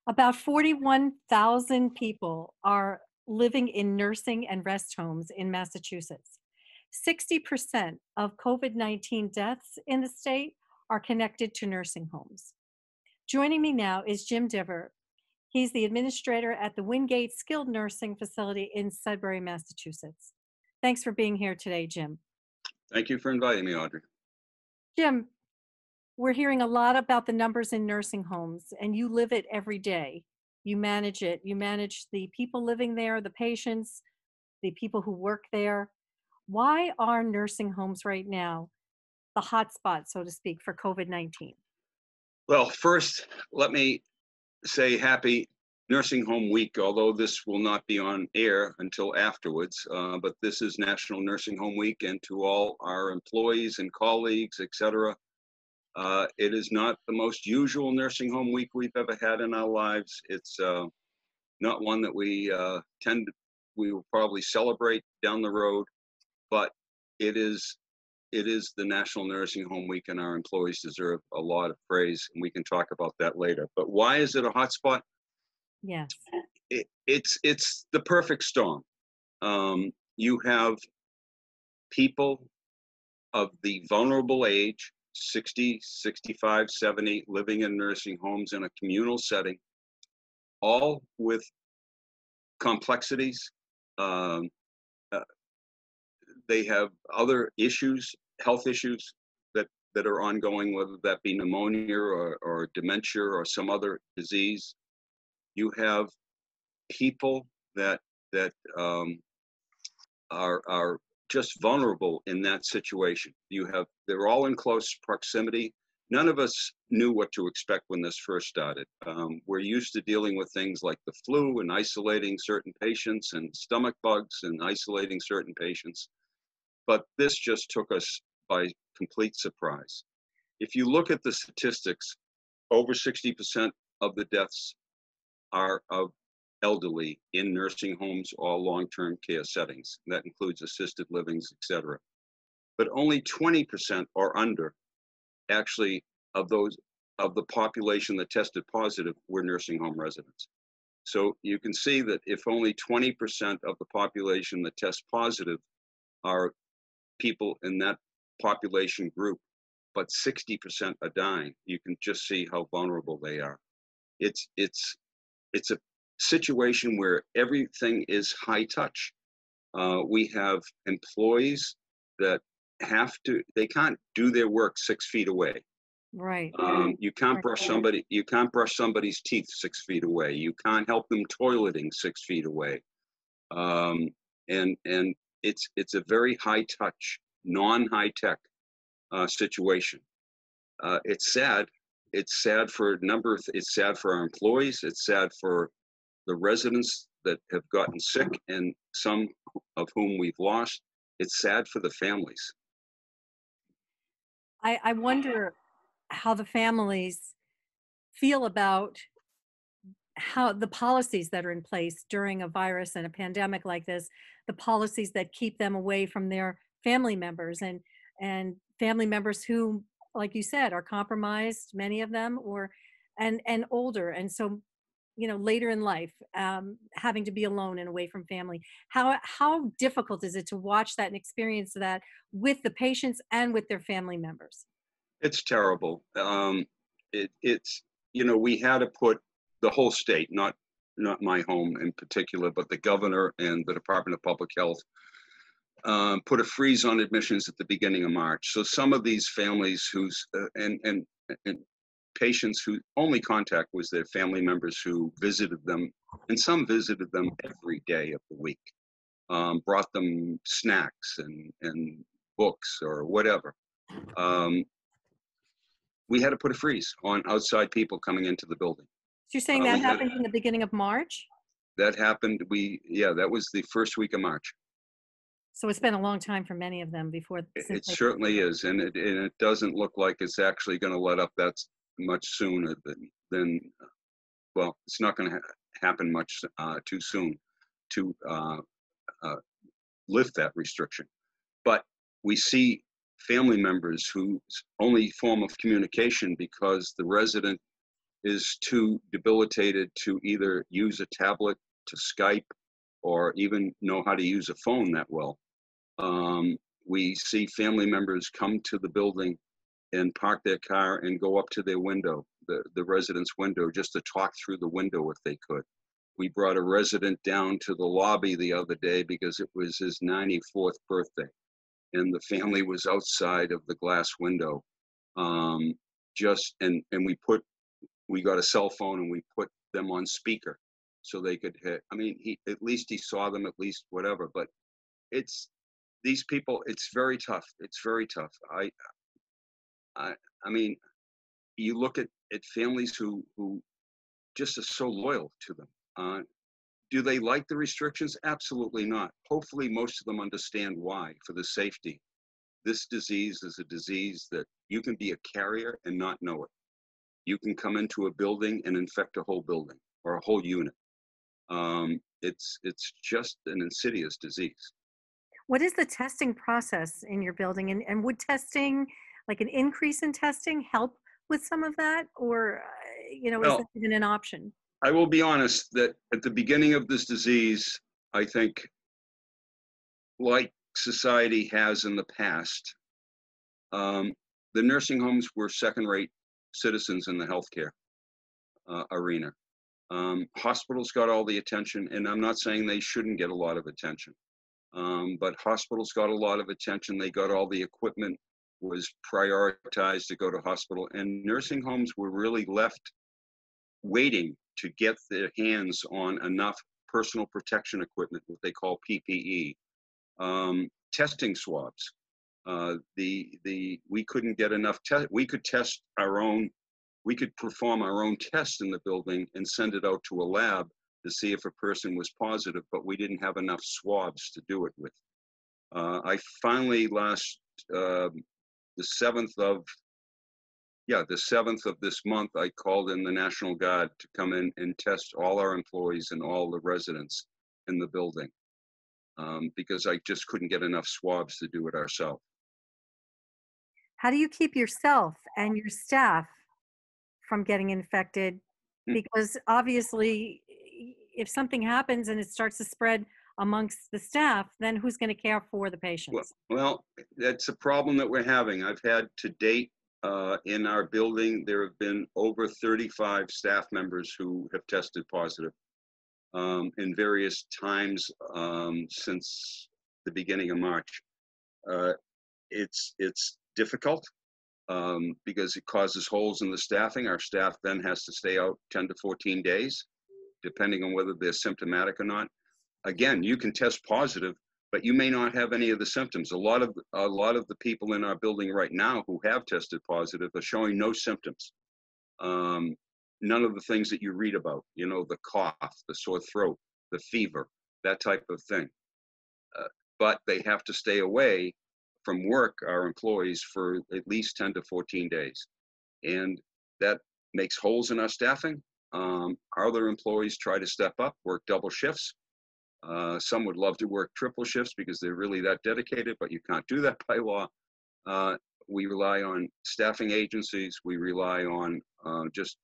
About 41,000 people are living in nursing and rest homes in Massachusetts. 60% of COVID-19 deaths in the state are connected to nursing homes. Joining me now is Jim Divver. He's the administrator at the Wingate Skilled Nursing Facility in Sudbury, Massachusetts. Thanks for being here today, Jim. Thank you for inviting me, Audrey. Jim, we're hearing a lot about the numbers in nursing homes, and you live it every day. You manage it. You manage the people living there, the patients, the people who work there. Why are nursing homes right now the hot spot, so to speak, for COVID-19? Well, first, let me say happy Nursing Home Week, although this will not be on air until afterwards. But this is National Nursing Home Week, and to all our employees and colleagues, etc. It is not the most usual nursing home week we've ever had in our lives. It's not one that we will probably celebrate down the road, but it is the National Nursing Home Week, and our employees deserve a lot of praise, and we can talk about that later. But why is it a hotspot? Yes. It's the perfect storm. You have people of the vulnerable age, 60, 65, 70, living in nursing homes in a communal setting, all with complexities. They have other issues, health issues that are ongoing, whether that be pneumonia or dementia or some other disease. You have people that are just vulnerable in that situation. They're all in close proximity. None of us knew what to expect when this first started. We're used to dealing with things like the flu and isolating certain patients, and stomach bugs and isolating certain patients. But this just took us by complete surprise. If you look at the statistics, over 60% of the deaths are of elderly in nursing homes or long-term care settings. That includes assisted livings, etc. But only 20% or under actually of the population that tested positive were nursing home residents. So you can see that if only 20% of the population that test positive are people in that population group, but 60% are dying, you can just see how vulnerable they are. It's a situation where everything is high touch. We have employees that they can't do their work 6 feet away. Right. You can't brush somebody's teeth 6 feet away. You can't help them toileting 6 feet away. And it's a very high touch, non-high tech situation. It's sad. It's sad for it's sad for our employees. It's sad for the residents that have gotten sick, and some of whom we've lost. It's sad for the families. I wonder how the families feel about how the policies that are in place during a virus and a pandemic like this, the policies that keep them away from their family members and family members who, like you said, are compromised, many of them, and older, and so later in life, having to be alone and away from family. How difficult is it to watch that and experience that with the patients and with their family members? It's terrible. We had to put the whole state, not my home in particular, but the governor and the Department of Public Health put a freeze on admissions at the beginning of March. So some of these families and patients whose only contact was their family members who visited them, and some visited them every day of the week, brought them snacks and books or whatever. We had to put a freeze on outside people coming into the building. So you're saying that happened in the beginning of March? That happened. That was the first week of March. So it's been a long time for many of them before. It certainly is, and it doesn't look like it's actually going to let up that much sooner than well, it's not going to happen much too soon to lift that restriction. But we see family members whose only form of communication, because the resident is too debilitated to either use a tablet, to Skype, or even know how to use a phone that well. We see family members come to the building and park their car and go up to their window, the resident's window, just to talk through the window if they could. We brought a resident down to the lobby the other day because it was his 94th birthday, and the family was outside of the glass window. And we got a cell phone and we put them on speaker so they could hit. I mean, at least he saw them, at least whatever. But it's these people. It's very tough. It's very tough. I mean, you look at families who just are so loyal to them. Do they like the restrictions? Absolutely not. Hopefully, most of them understand why, for the safety. This disease is a disease that you can be a carrier and not know it. You can come into a building and infect a whole building or a whole unit. It's just an insidious disease. What is the testing process in your building? And would testing, like an increase in testing, help with some of that? Or, is that Well, even an option? I will be honest that at the beginning of this disease, I think, like society has in the past, the nursing homes were second-rate citizens in the healthcare arena. Hospitals got all the attention, and I'm not saying they shouldn't get a lot of attention, but hospitals got a lot of attention. They got all the equipment, was prioritized to go to hospital, and nursing homes were really left waiting to get their hands on enough personal protection equipment, what they call PPE, testing swabs. We couldn't get enough we could test our own, we could perform our own test in the building and send it out to a lab to see if a person was positive, but we didn't have enough swabs to do it with. I finally the 7th of this month, I called in the National Guard to come in and test all our employees and all the residents in the building, because I just couldn't get enough swabs to do it ourselves. How do you keep yourself and your staff from getting infected? Because obviously, if something happens and it starts to spread amongst the staff, then who's going to care for the patients? Well, that's a problem that we're having. I've had to date in our building, there have been over 35 staff members who have tested positive in various times since the beginning of March. It's difficult because it causes holes in the staffing. Our staff then has to stay out 10 to 14 days, depending on whether they're symptomatic or not. Again, you can test positive, but you may not have any of the symptoms. A lot of the people in our building right now who have tested positive are showing no symptoms. None of the things that you read about, the cough, the sore throat, the fever, that type of thing. But they have to stay away from work, our employees, for at least 10 to 14 days. And that makes holes in our staffing. Our other employees try to step up, work double shifts. Some would love to work triple shifts because they're really that dedicated, but you can't do that by law. We rely on staffing agencies. We rely on just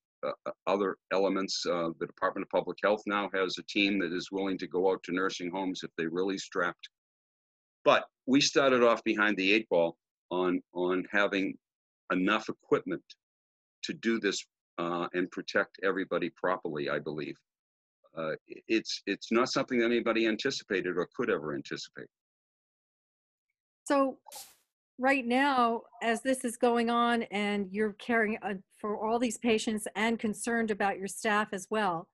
other elements. The Department of Public Health now has a team that is willing to go out to nursing homes if they're really strapped. But we started off behind the 8 ball on having enough equipment to do this and protect everybody properly, I believe. It's not something that anybody anticipated or could ever anticipate. So right now, as this is going on and you're caring for all these patients and concerned about your staff as well,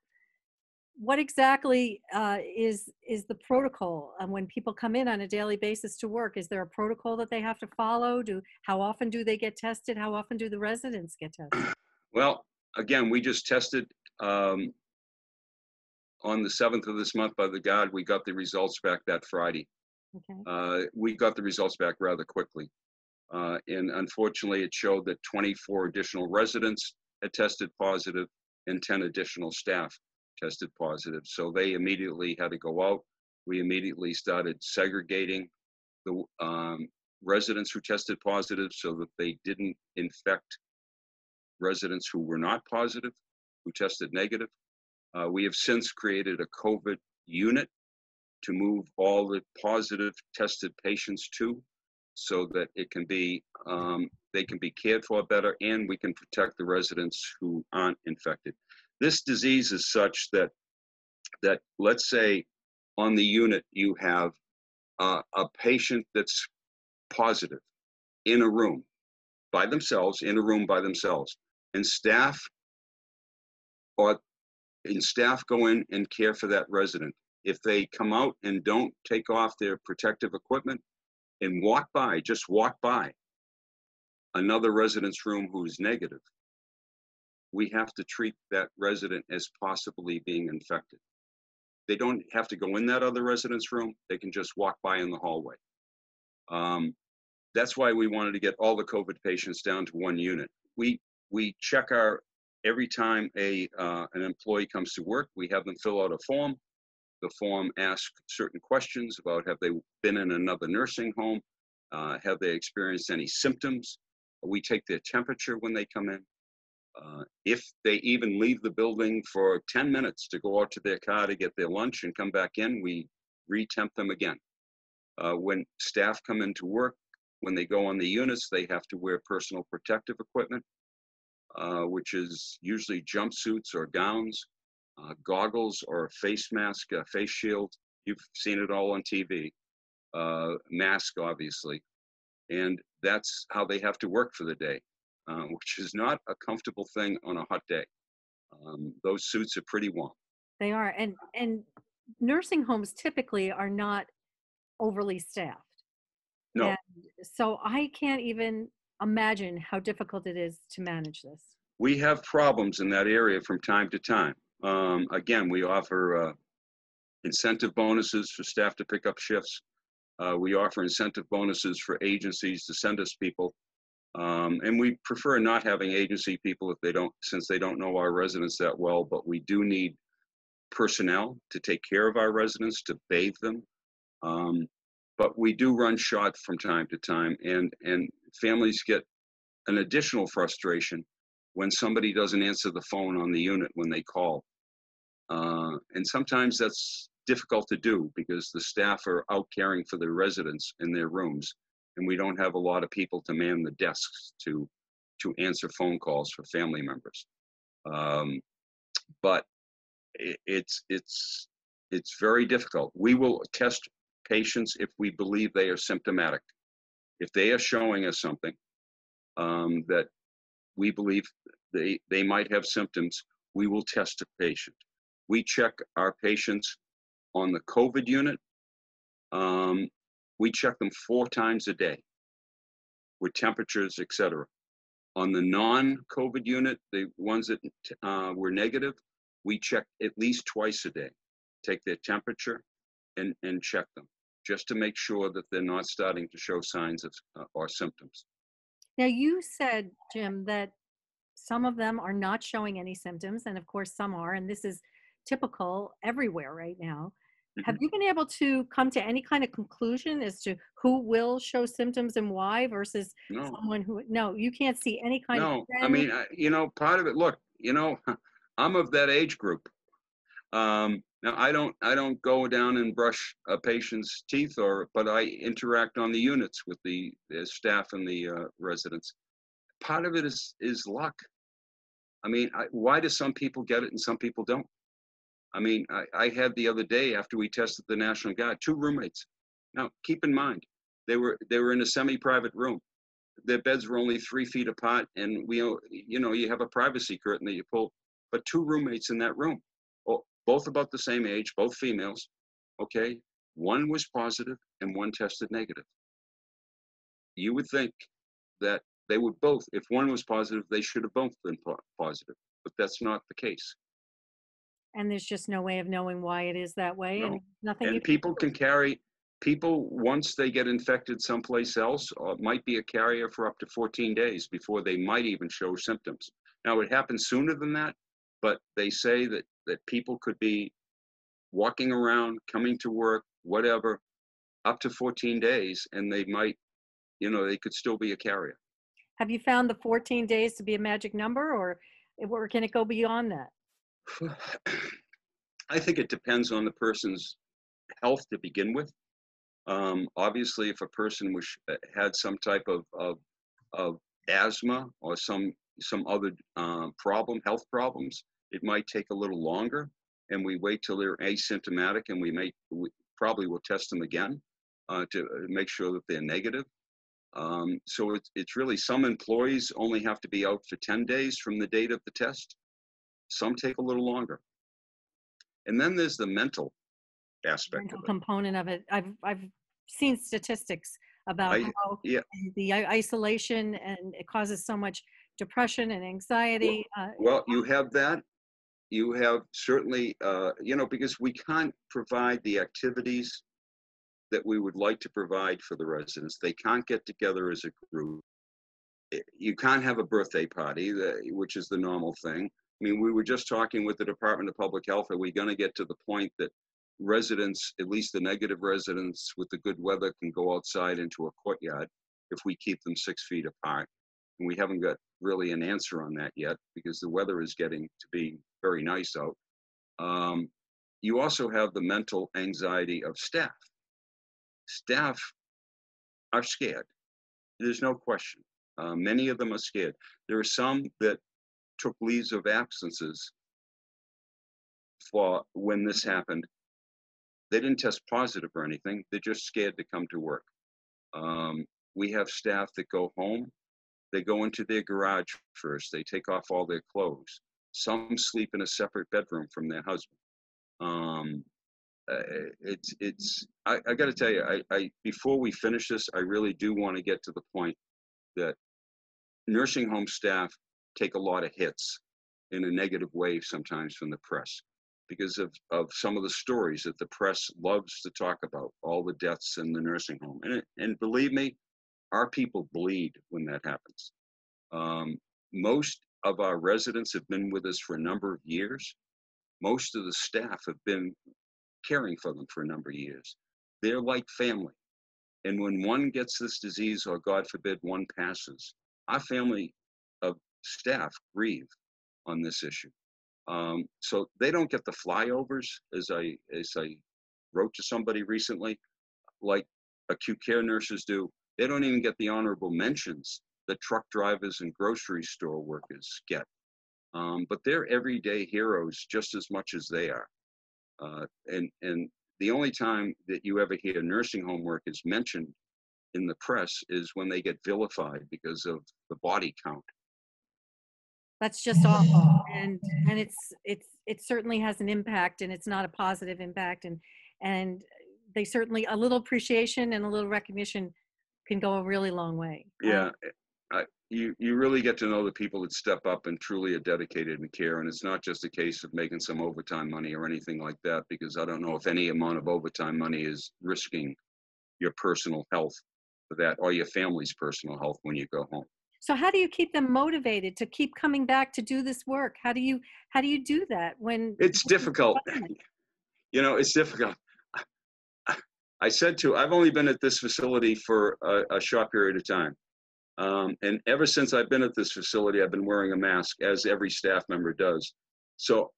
what exactly is the protocol when people come in on a daily basis to work? Is there a protocol that they have to follow? How often do they get tested? How often do the residents get tested? Well, again, we just tested on the 7th of this month by the Guard. We got the results back that Friday. Okay. We got the results back rather quickly. And unfortunately, it showed that 24 additional residents had tested positive and 10 additional staff tested positive. So they immediately had to go out. We immediately started segregating the residents who tested positive so that they didn't infect residents who were not positive. who tested negative. We have since created a COVID unit to move all the positive tested patients to, so that it can be they can be cared for better, and we can protect the residents who aren't infected. This disease is such that let's say on the unit you have a patient that's positive in a room by themselves, and staff go in and care for that resident. If they come out and don't take off their protective equipment and just walk by another resident's room who's negative, we have to treat that resident as possibly being infected. They don't have to go in that other resident's room. They can just walk by in the hallway. That's why we wanted to get all the COVID patients down to one unit. We check every time an employee comes to work, we have them fill out a form. The form asks certain questions about, have they been in another nursing home? Have they experienced any symptoms? We take their temperature when they come in. If they even leave the building for 10 minutes to go out to their car to get their lunch and come back in, we re-temp them again. When staff come into work, when they go on the units, they have to wear personal protective equipment, which is usually jumpsuits or gowns, goggles or a face mask, a face shield. You've seen it all on TV. Mask, obviously. And that's how they have to work for the day, which is not a comfortable thing on a hot day. Those suits are pretty warm. They are. And nursing homes typically are not overly staffed. No. And so I can't even imagine how difficult it is to manage this. We have problems in that area from time to time. Again, we offer incentive bonuses for staff to pick up shifts. We offer incentive bonuses for agencies to send us people. And we prefer not having agency people since they don't know our residents that well, but we do need personnel to take care of our residents, to bathe them. But we do run short from time to time, and families get an additional frustration when somebody doesn't answer the phone on the unit when they call. And sometimes that's difficult to do because the staff are out caring for the residents in their rooms, and we don't have a lot of people to man the desks to answer phone calls for family members. But it's very difficult. We will test patients if we believe they are symptomatic. If they are showing us something that we believe they might have symptoms, we will test a patient. We check our patients on the COVID unit. We check them 4 times a day with temperatures, etc. On the non-COVID unit, the ones that were negative, we check at least twice a day, take their temperature and check them, just to make sure that they're not starting to show signs of or symptoms. Now, you said, Jim, that some of them are not showing any symptoms, and of course some are, and this is typical everywhere right now. Mm-hmm. Have you been able to come to any kind of conclusion as to who will show symptoms and why versus someone who, no, you can't see any kind of trend? I mean, part of it, look, I'm of that age group. Now I don't go down and brush a patient's teeth, but I interact on the units with the staff and the residents. Part of it is luck. I mean, why do some people get it and some people don't? I mean, I had the other day after we tested the National Guard, 2 roommates. Now, keep in mind, they were in a semi-private room. Their beds were only 3 feet apart, and you have a privacy curtain that you pull. But 2 roommates in that room, both about the same age, both females. Okay, one was positive and one tested negative. You would think that they would both, if one was positive, they should have both been positive, but that's not the case. And there's just no way of knowing why it is that way. No. And nothing. And people can carry, once they get infected someplace else, might be a carrier for up to 14 days before they might even show symptoms. Now, it happens sooner than that, but they say that people could be walking around, coming to work, whatever, up to 14 days, and they might, they could still be a carrier. Have you found the 14 days to be a magic number, or can it go beyond that? I think it depends on the person's health to begin with. Obviously, if a person had some type of asthma or some other health problems, it might take a little longer, and we wait till they're asymptomatic, and we probably will test them again to make sure that they're negative. So it's really, some employees only have to be out for 10 days from the date of the test. Some take a little longer. And then there's the mental aspect Mental of it. component of it. I've seen statistics about how Yeah. the isolation, and it causes so much depression and anxiety. Well, you have that. You have certainly, because we can't provide the activities that we would like to provide for the residents. They can't get together as a group. You can't have a birthday party, which is the normal thing. I mean, we were just talking with the Department of Public Health. Are we going to get to the point that residents, at least the negative residents with the good weather, can go outside into a courtyard if we keep them 6 feet apart? And we haven't got really an answer on that yet, because the weather is getting to be very nice out. You also have the mental anxiety of staff. Staff are scared. There's no question. Many of them are scared. There are some that took leaves of absences for when this happened. They didn't test positive or anything. They're just scared to come to work. We have staff that go home. They go into their garage first. They take off all their clothes. Some sleep in a separate bedroom from their husband. I got to tell you, I before we finish this, I really do want to get to the point that nursing home staff take a lot of hits in a negative way sometimes from the press, because of some of the stories that the press loves to talk about, all the deaths in the nursing home. And believe me, our people bleed when that happens. Most of our residents have been with us for a number of years. Most of the staff have been caring for them for a number of years. They're like family. And when one gets this disease, or God forbid one passes, our family of staff grieve on this issue. So they don't get the flyovers, as I wrote to somebody recently, like acute care nurses do. They don't even get the honorable mentions that truck drivers and grocery store workers get. But they're everyday heroes just as much as they are. And the only time that you ever hear nursing home workers mentioned in the press is when they get vilified because of the body count. That's just awful, and it certainly has an impact, and it's not a positive impact, and they certainly, a little appreciation and a little recognition can go a really long way. Yeah, you really get to know the people that step up and truly are dedicated and care, and it's not just a case of making some overtime money or anything like that, because I don't know if any amount of overtime money is risking your personal health for that, or your family's personal health when you go home. So how do you keep them motivated to keep coming back to do this work? How do you do that when It's difficult? It's difficult. I've only been at this facility for a short period of time. And ever since I've been at this facility, I've been wearing a mask, as every staff member does. So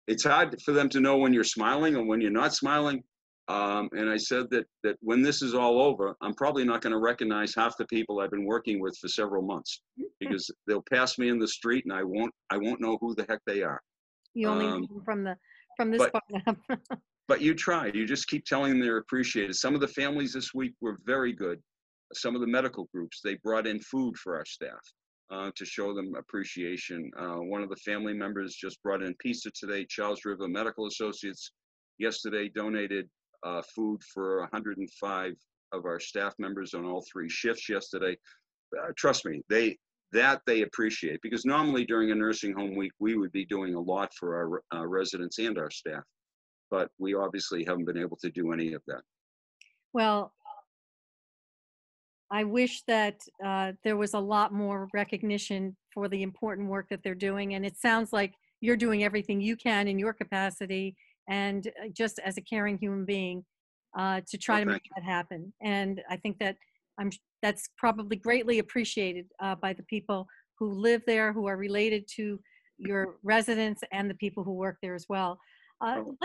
it's hard for them to know when you're smiling or when you're not smiling. And I said that when this is all over, I'm probably not going to recognize half the people I've been working with for several months, because they'll pass me in the street and I won't know who the heck they are. You only know them from this part up. But you try. You just keep telling them they're appreciated. Some of the families this week were very good. Some of the medical groups, they brought in food for our staff to show them appreciation. One of the family members just brought in pizza today. Charles River Medical Associates yesterday donated food for 105 of our staff members on all 3 shifts yesterday. Trust me, they appreciate, because normally during a nursing home week, we would be doing a lot for our residents and our staff, but we obviously haven't been able to do any of that. Well, I wish that there was a lot more recognition for the important work that they're doing. And it sounds like you're doing everything you can in your capacity, and just as a caring human being, to try to make that happen. And I think that that's probably greatly appreciated by the people who live there, who are related to your residents and the people who work there as well. Oh,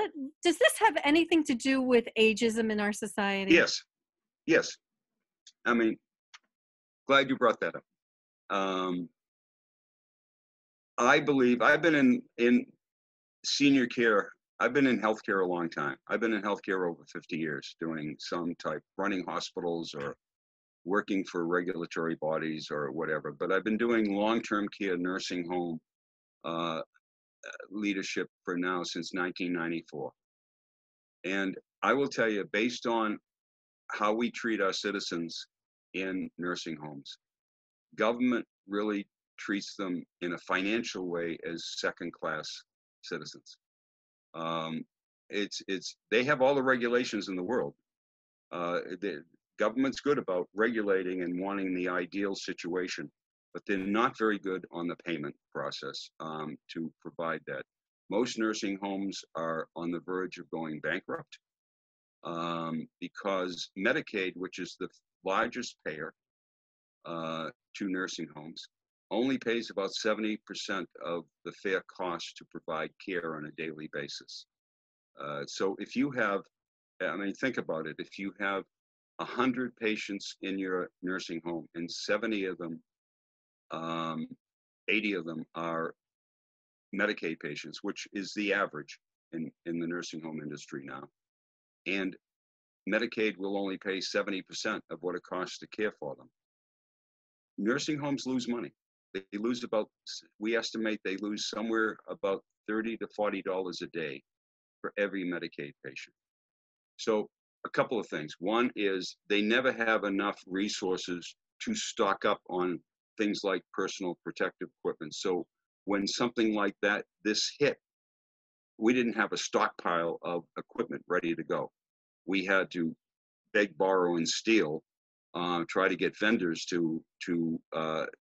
Does this have anything to do with ageism in our society? yes, yes. I mean, glad you brought that up. Um, I believe I've been in senior care. I've been in healthcare a long time. I've been in healthcare over 50 years, doing some type, running hospitals or working for regulatory bodies or whatever. But I've been doing long-term care nursing home uh, leadership for now since 1994. And I will tell you, based on how we treat our citizens in nursing homes, government really treats them in a financial way as second-class citizens. Um, it's they have all the regulations in the world. The government's good about regulating and wanting the ideal situation, but they're not very good on the payment process to provide that. Most nursing homes are on the verge of going bankrupt because Medicaid, which is the largest payer to nursing homes, only pays about 70% of the fair cost to provide care on a daily basis. So if you have, I mean, think about it. If you have 100 patients in your nursing home and 70 of them, 80 of them are Medicaid patients, which is the average in the nursing home industry now. And Medicaid will only pay 70% of what it costs to care for them. Nursing homes lose money. They lose about, we estimate they lose somewhere about $30 to $40 a day for every Medicaid patient. So a couple of things. One is they never have enough resources to stock up on things like personal protective equipment. So when something like this hit, we didn't have a stockpile of equipment ready to go. We had to beg, borrow, and steal, try to get vendors to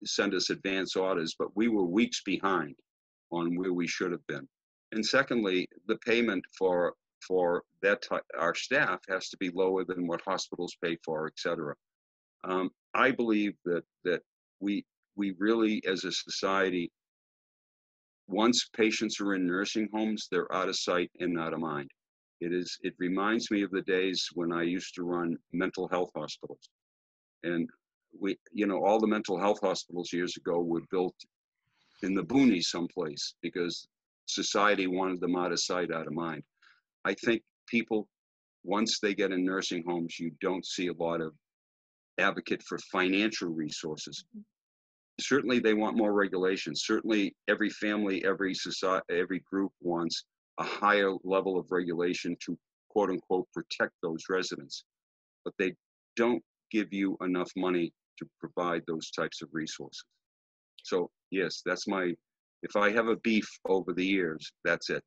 send us advance orders, but we were weeks behind on where we should have been. And secondly, the payment for that our staff has to be lower than what hospitals pay for, et cetera. I believe that we really, as a society, once patients are in nursing homes, they're out of sight and out of mind. It reminds me of the days when I used to run mental health hospitals. And all the mental health hospitals years ago were built in the boonies someplace because society wanted them out of sight, out of mind. I think people, once they get in nursing homes, you don't see a lot of advocate for financial resources. Certainly they want more regulations. Certainly every family, every society, every group wants a higher level of regulation to quote unquote protect those residents, but they don't give you enough money to provide those types of resources. So yes, if I have a beef over the years, that's it.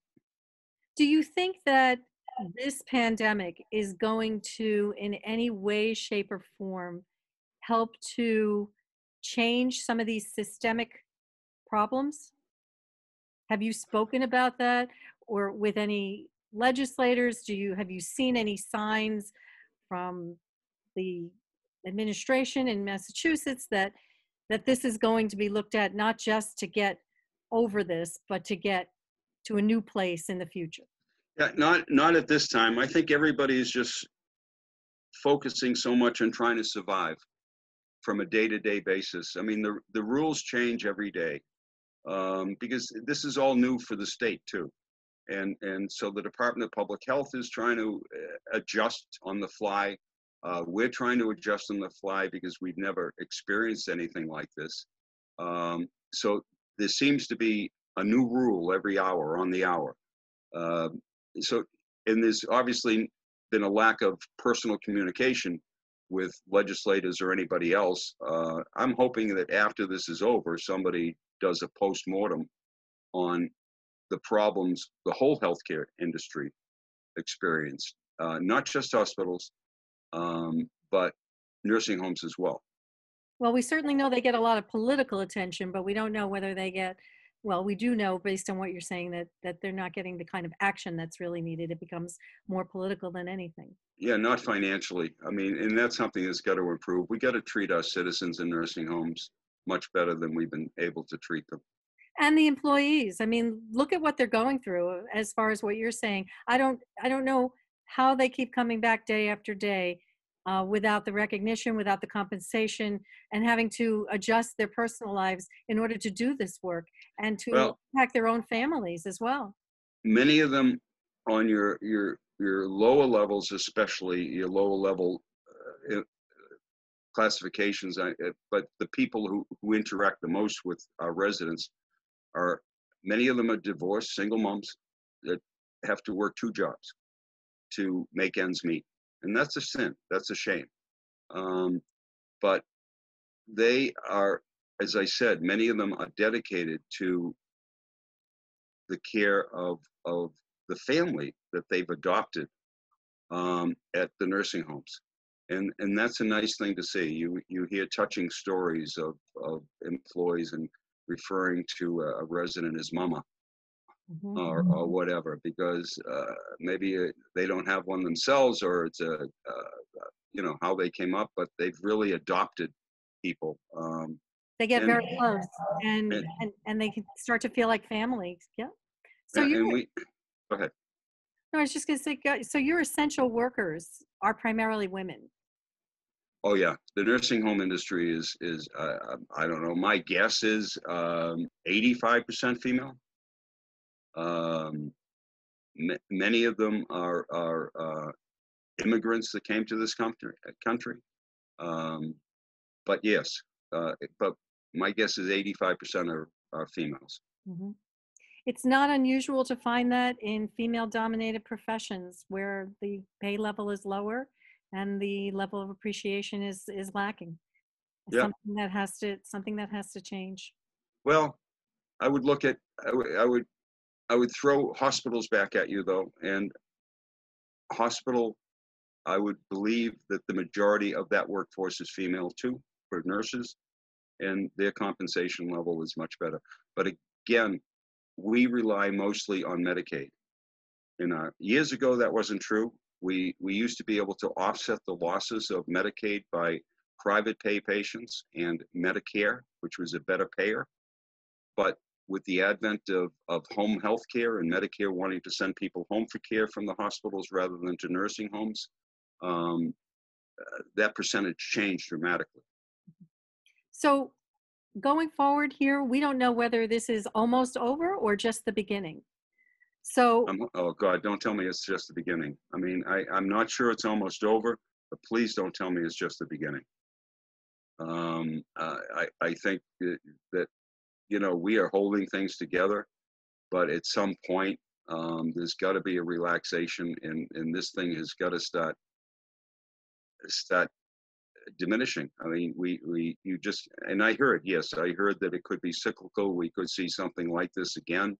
Do you think that this pandemic is going to, in any way, shape, or form, help to change some of these systemic problems? Have you spoken about that or with any legislators? Have you seen any signs from the administration in Massachusetts that this is going to be looked at not just to get over this, but to get to a new place in the future? Yeah, not at this time. I think everybody is just focusing so much on trying to survive from a day-to-day basis. I mean, the rules change every day because this is all new for the state too. And so the Department of Public Health is trying to adjust on the fly. We're trying to adjust on the fly because we've never experienced anything like this. So there seems to be a new rule every hour on the hour. And there's obviously been a lack of personal communication with legislators or anybody else. I'm hoping that after this is over, somebody does a post-mortem on the problems the whole healthcare industry experienced, not just hospitals, but nursing homes as well. Well, we certainly know they get a lot of political attention, but we don't know whether they get, well, we do know based on what you're saying that they're not getting the kind of action that's really needed. It becomes more political than anything. Yeah, not financially. I mean, and that's something that's got to improve. We got to treat our citizens in nursing homes much better than we've been able to treat them. And the employees, I mean, look at what they're going through as far as what you're saying. I don't know how they keep coming back day after day without the recognition, without the compensation, and having to adjust their personal lives in order to do this work and to Well, impact their own families as well. many of them on your lower levels, especially your lower level classifications, but the people who interact the most with our residents are, many of them are divorced single moms that have to work 2 jobs to make ends meet, and that's a sin, that's a shame. But they are, as I said, many of them are dedicated to the care of the family that they've adopted at the nursing homes. And that's a nice thing to see. You hear touching stories of employees and referring to a resident as mama Mhm. or whatever, because maybe they don't have one themselves, or it's how they came up, but they've really adopted people. They get And, very close, and, and and they can start to feel like family. Yeah. So yeah, you're, and we go ahead. no, I was just going to say, so your essential workers are primarily women. Oh yeah, the nursing home industry is I don't know. My guess is 85% female. Um, Many of them are immigrants that came to this country. Um, but yes, but my guess is 85% are females. Mhm. It's not unusual to find that in female-dominated professions where the pay level is lower and the level of appreciation is lacking. It's Yeah. something that has to change. Well, I would look at I would throw hospitals back at you though, and hospital, I would believe that the majority of that workforce is female too, for nurses, and their compensation level is much better. But again, we rely mostly on Medicaid. Years ago, that wasn't true. We used to be able to offset the losses of Medicaid by private pay patients and Medicare, which was a better payer. But with the advent of home health care and Medicare wanting to send people home for care from the hospitals rather than to nursing homes, um, that percentage changed dramatically. So going forward here, we don't know whether this is almost over or just the beginning. So Oh God, don't tell me it's just the beginning. I mean, I'm not sure it's almost over, but please don't tell me it's just the beginning. I think that we are holding things together, but at some point, there's got to be a relaxation, and this thing has got to start diminishing. I mean, you just, and I heard, yes, I heard that it could be cyclical. We could see something like this again,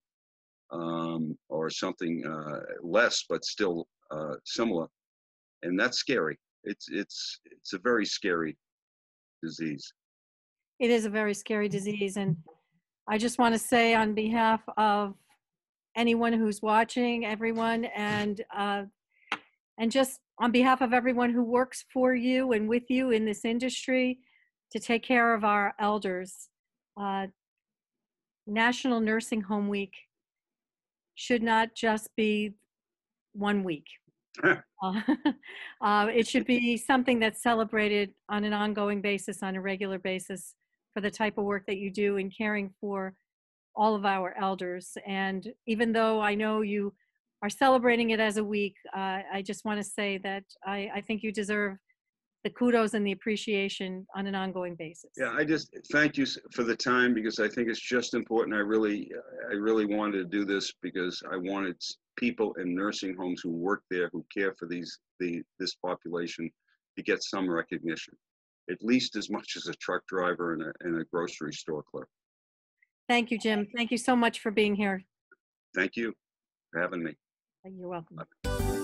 or something less, but still similar, and that's scary. It's a very scary disease. it is a very scary disease. And I just want to say on behalf of anyone who's watching, everyone, and just on behalf of everyone who works for you and with you in this industry to take care of our elders, uh, National Nursing Home Week should not just be one week. Uh, it should be something that's celebrated on an ongoing basis, on a regular basis, for the type of work that you do in caring for all of our elders. And even though I know you are celebrating it as a week, I just want to say that I think you deserve the kudos and the appreciation on an ongoing basis. Yeah, I just thank you for the time, because I think it's just important. I really wanted to do this because I wanted people in nursing homes who work there, who care for this population, to get some recognition, at least as much as a truck driver and a grocery store clerk. Thank you, Jim. Thank you so much for being here. Thank you for having me. You're welcome. Bye.